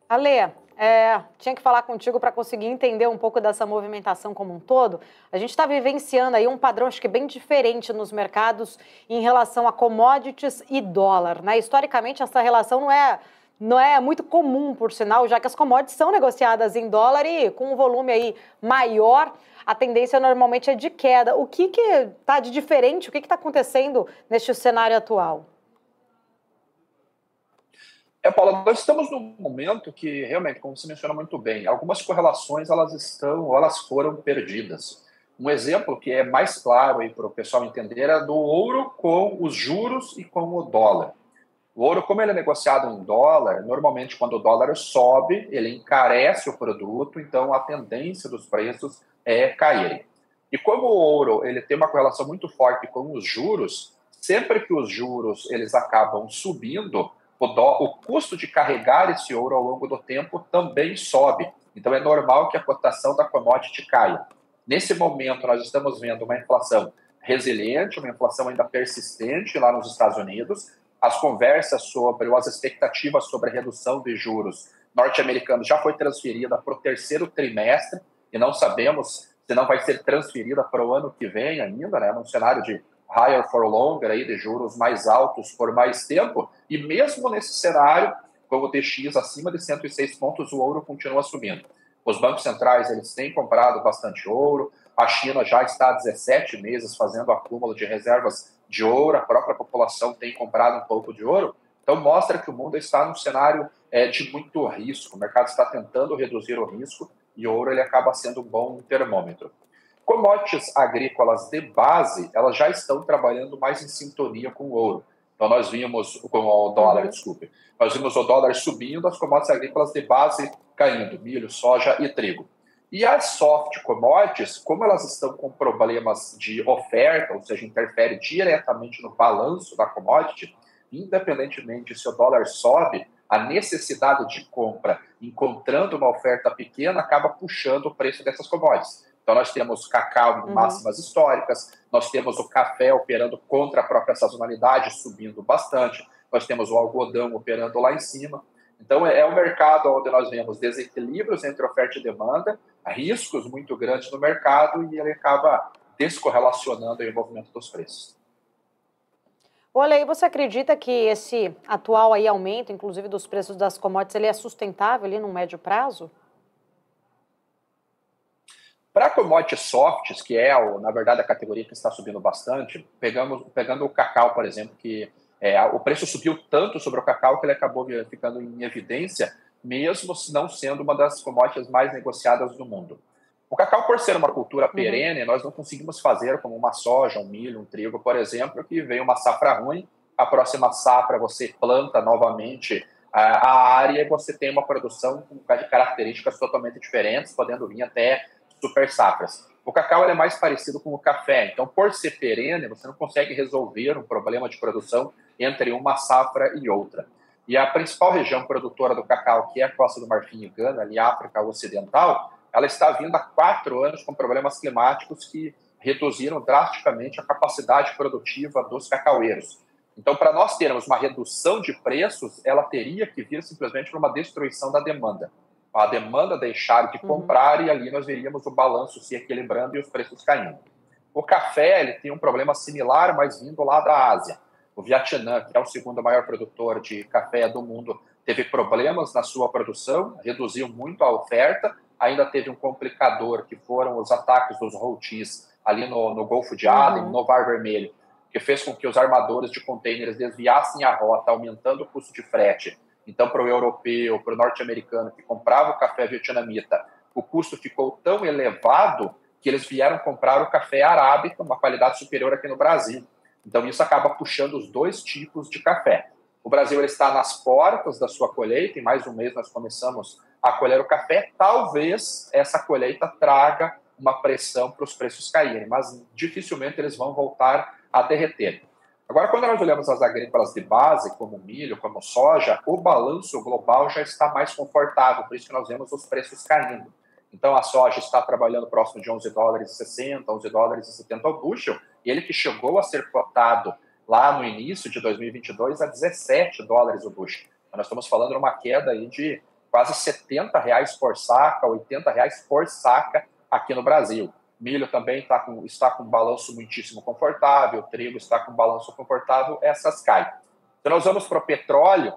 Ale, tinha que falar contigo para conseguir entender um pouco dessa movimentação como um todo. A gente está vivenciando aí um padrão, acho que bem diferente nos mercados em relação a commodities e dólar, né? Historicamente, essa relação não é muito comum, por sinal, já que as commodities são negociadas em dólar e com um volume aí maior, a tendência normalmente é de queda. O que está de diferente? O que está acontecendo neste cenário atual? Paula, nós estamos num momento que realmente, como você menciona muito bem, algumas correlações elas estão ou elas foram perdidas. Um exemplo que é mais claro aí para o pessoal entender é do ouro com os juros e com o dólar. O ouro, como ele é negociado em dólar, normalmente quando o dólar sobe, ele encarece o produto, então a tendência dos preços é caírem. E como o ouro ele tem uma correlação muito forte com os juros, sempre que os juros eles acabam subindo, o custo de carregar esse ouro ao longo do tempo também sobe. Então é normal que a cotação da commodity caia. Nesse momento, nós estamos vendo uma inflação resiliente, uma inflação ainda persistente lá nos Estados Unidos. As conversas sobre, ou as expectativas sobre a redução de juros norte-americanos já foi transferida para o terceiro trimestre e não sabemos se não vai ser transferida para o ano que vem ainda, né, num cenário de higher for longer, aí, de juros mais altos por mais tempo, e mesmo nesse cenário, com o DX acima de 106 pontos, o ouro continua subindo. Os bancos centrais eles têm comprado bastante ouro, a China já está há 17 meses fazendo acúmulo de reservas de ouro, a própria população tem comprado um pouco de ouro, então mostra que o mundo está num cenário de muito risco, o mercado está tentando reduzir o risco e o ouro ele acaba sendo um bom termômetro. Commodities agrícolas de base, elas já estão trabalhando mais em sintonia com o ouro. Então nós vimos, com o dólar, desculpe, nós vimos o dólar subindo, as commodities agrícolas de base caindo, milho, soja e trigo. E as soft commodities, como elas estão com problemas de oferta, ou seja, interfere diretamente no balanço da commodity, independentemente se o dólar sobe, a necessidade de compra, encontrando uma oferta pequena, acaba puxando o preço dessas commodities. Então, nós temos cacau em máximas históricas, nós temos o café operando contra a própria sazonalidade, subindo bastante, nós temos o algodão operando lá em cima. Então, é um mercado onde nós vemos desequilíbrios entre oferta e demanda, riscos muito grandes no mercado e ele acaba descorrelacionando o movimento dos preços. Olha, e você acredita que esse atual aí aumento, inclusive dos preços das commodities, ele é sustentável ali no médio prazo? Para commodities softs, que é, na verdade, a categoria que está subindo bastante, pegando o cacau, por exemplo, que o preço subiu tanto sobre o cacau que ele acabou ficando em evidência, mesmo não sendo uma das commodities mais negociadas do mundo. O cacau, por ser uma cultura perene, nós não conseguimos fazer como uma soja, um milho, um trigo, por exemplo, que vem uma safra ruim, a próxima safra você planta novamente a área e você tem uma produção de características totalmente diferentes, podendo vir até super safras. O cacau é mais parecido com o café, então por ser perene, você não consegue resolver um problema de produção entre uma safra e outra. E a principal região produtora do cacau, que é a Costa do Marfim e Gana, ali a África Ocidental, ela está vindo há 4 anos com problemas climáticos que reduziram drasticamente a capacidade produtiva dos cacaueiros. Então, para nós termos uma redução de preços, ela teria que vir simplesmente para uma destruição da demanda. A demanda deixar de comprar e ali nós veríamos o balanço se equilibrando e os preços caindo. O café ele tem um problema similar, mas vindo lá da Ásia. O Vietnã, que é o segundo maior produtor de café do mundo, teve problemas na sua produção, reduziu muito a oferta, ainda teve um complicador, que foram os ataques dos Houthis ali no Golfo de Aden, no Mar Vermelho, que fez com que os armadores de contêineres desviassem a rota, aumentando o custo de frete. Então, para o europeu, para o norte-americano que comprava o café vietnamita, o custo ficou tão elevado que eles vieram comprar o café arábica, uma qualidade superior aqui no Brasil. Então, isso acaba puxando os dois tipos de café. O Brasil ele está nas portas da sua colheita, em mais um mês nós começamos a colher o café. Talvez essa colheita traga uma pressão para os preços caírem, mas dificilmente eles vão voltar a derreter. Agora, quando nós olhamos as agrícolas de base, como milho, como soja, o balanço global já está mais confortável, por isso que nós vemos os preços caindo. Então, a soja está trabalhando próximo de 11 dólares e 60, 11 dólares e 70 ao bushel, e ele que chegou a ser cotado lá no início de 2022 a 17 dólares o bushel. Nós estamos falando de uma queda aí de quase R$ 70 por saca, R$ 80 por saca aqui no Brasil. Milho também está com um balanço muitíssimo confortável, trigo está com um balanço confortável, essas caem. Então, nós vamos para o petróleo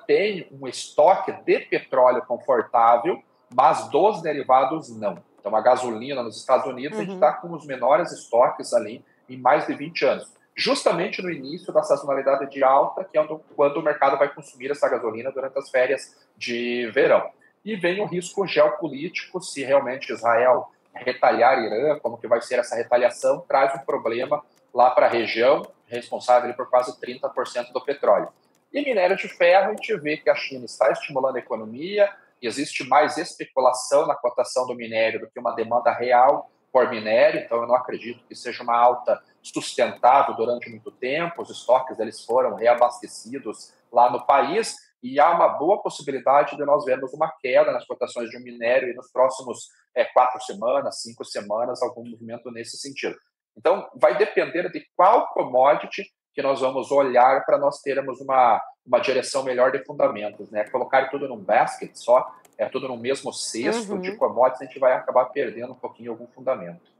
tem um estoque de petróleo confortável, mas dos derivados não. Então, a gasolina nos Estados Unidos, a gente está com os menores estoques ali em mais de 20 anos. Justamente no início da sazonalidade de alta, que é quando o mercado vai consumir essa gasolina durante as férias de verão. E vem o risco geopolítico, se realmente Israel retalhar Irã, como que vai ser essa retaliação, traz um problema lá para a região, responsável por quase 30% do petróleo. E minério de ferro, a gente vê que a China está estimulando a economia, existe mais especulação na cotação do minério do que uma demanda real por minério, então eu não acredito que seja uma alta sustentável durante muito tempo, os estoques eles foram reabastecidos lá no país, e há uma boa possibilidade de nós vermos uma queda nas cotações de um minério e nos próximos 4 semanas, 5 semanas, algum movimento nesse sentido. Então, vai depender de qual commodity que nós vamos olhar para nós termos uma direção melhor de fundamentos, né? Colocar tudo num basket só, tudo no mesmo cesto de commodities, a gente vai acabar perdendo um pouquinho algum fundamento.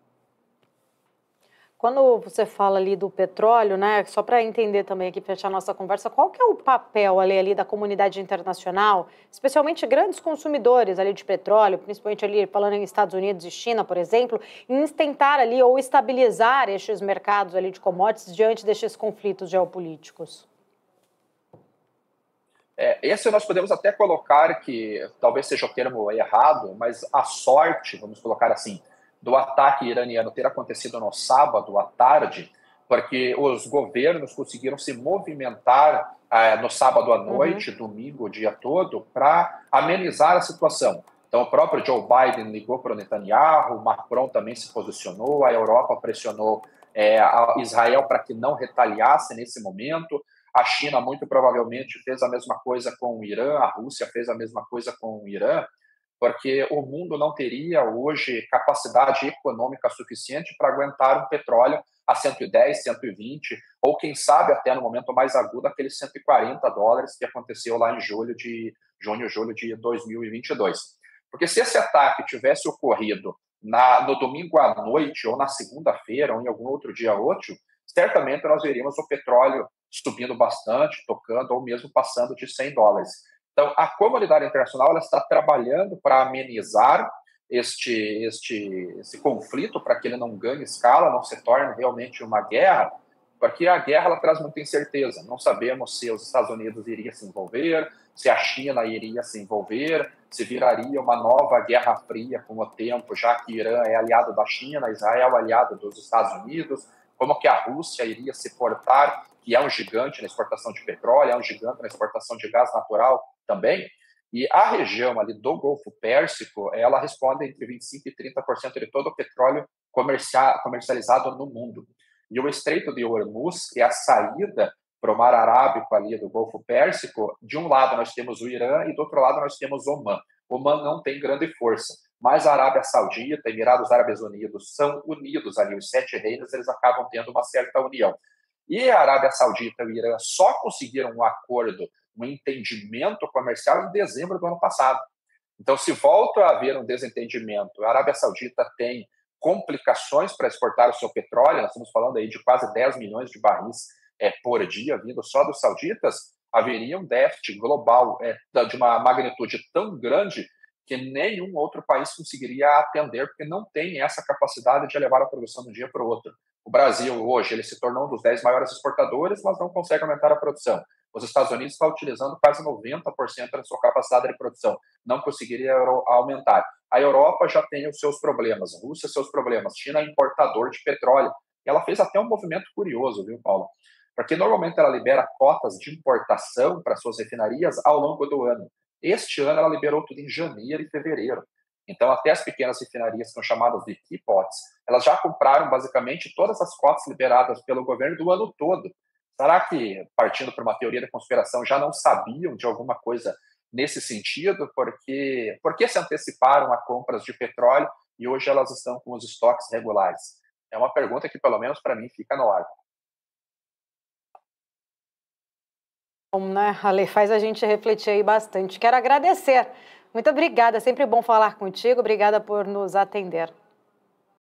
Quando você fala ali do petróleo, né, só para entender também aqui, fechar nossa conversa, qual que é o papel ali da comunidade internacional, especialmente grandes consumidores ali de petróleo, principalmente ali falando em Estados Unidos e China, por exemplo, em tentar ali ou estabilizar estes mercados ali de commodities diante destes conflitos geopolíticos? Esse nós podemos até colocar que, talvez seja o termo errado, mas a sorte, vamos colocar assim, do ataque iraniano ter acontecido no sábado à tarde, porque os governos conseguiram se movimentar no sábado à noite, domingo, o dia todo, para amenizar a situação. Então, o próprio Joe Biden ligou para o Netanyahu, o Macron também se posicionou, a Europa pressionou a Israel para que não retaliasse nesse momento. A China, muito provavelmente, fez a mesma coisa com o Irã, a Rússia fez a mesma coisa com o Irã, porque o mundo não teria hoje capacidade econômica suficiente para aguentar um petróleo a 110, 120, ou quem sabe até no momento mais agudo, aqueles $140 que aconteceu lá em julho de 2022. Porque se esse ataque tivesse ocorrido no domingo à noite, ou na segunda-feira, ou em algum outro dia útil, certamente nós veríamos o petróleo subindo bastante, tocando, ou mesmo passando de $100. Então, a comunidade internacional ela está trabalhando para amenizar esse conflito, para que ele não ganhe escala, não se torne realmente uma guerra, porque a guerra ela traz muita incerteza. Não sabemos se os Estados Unidos iriam se envolver, se a China iria se envolver, se viraria uma nova guerra fria com o tempo, já que Irã é aliado da China, Israel é aliado dos Estados Unidos, como que a Rússia iria se portar, que é um gigante na exportação de petróleo, é um gigante na exportação de gás natural também. E a região ali do Golfo Pérsico, ela responde entre 25% e 30% de todo o petróleo comercializado no mundo. E o Estreito de Hormuz, que é a saída para o Mar Arábico ali do Golfo Pérsico, de um lado nós temos o Irã e do outro lado nós temos Omã. Omã não tem grande força, mas a Arábia Saudita, Emirados Árabes Unidos são unidos ali, os 7 reinos, eles acabam tendo uma certa união. E a Arábia Saudita e o Irã só conseguiram um acordo, um entendimento comercial em dezembro do ano passado. Então, se volta a haver um desentendimento, a Arábia Saudita tem complicações para exportar o seu petróleo, nós estamos falando aí de quase 10 milhões de barris por dia, vindo só dos sauditas, haveria um déficit global de uma magnitude tão grande que nenhum outro país conseguiria atender, porque não tem essa capacidade de elevar a produção de um dia para o outro. O Brasil, hoje, ele se tornou um dos 10 maiores exportadores, mas não consegue aumentar a produção. Os Estados Unidos estão utilizando quase 90% da sua capacidade de produção, não conseguiria aumentar. A Europa já tem os seus problemas, a Rússia seus problemas, China é importador de petróleo. E ela fez até um movimento curioso, viu, Paulo? Porque normalmente ela libera cotas de importação para suas refinarias ao longo do ano. Este ano ela liberou tudo em janeiro e fevereiro. Então, até as pequenas refinarias, que são chamadas de teapots, elas já compraram basicamente todas as cotas liberadas pelo governo do ano todo. Será que, partindo para uma teoria da conspiração, já não sabiam de alguma coisa nesse sentido? Por que se anteciparam a compras de petróleo e hoje elas estão com os estoques regulares? É uma pergunta que, pelo menos para mim, fica no ar. Bom, né, Ale, faz a gente refletir aí bastante. Quero agradecer. Muito obrigada, é sempre bom falar contigo. Obrigada por nos atender.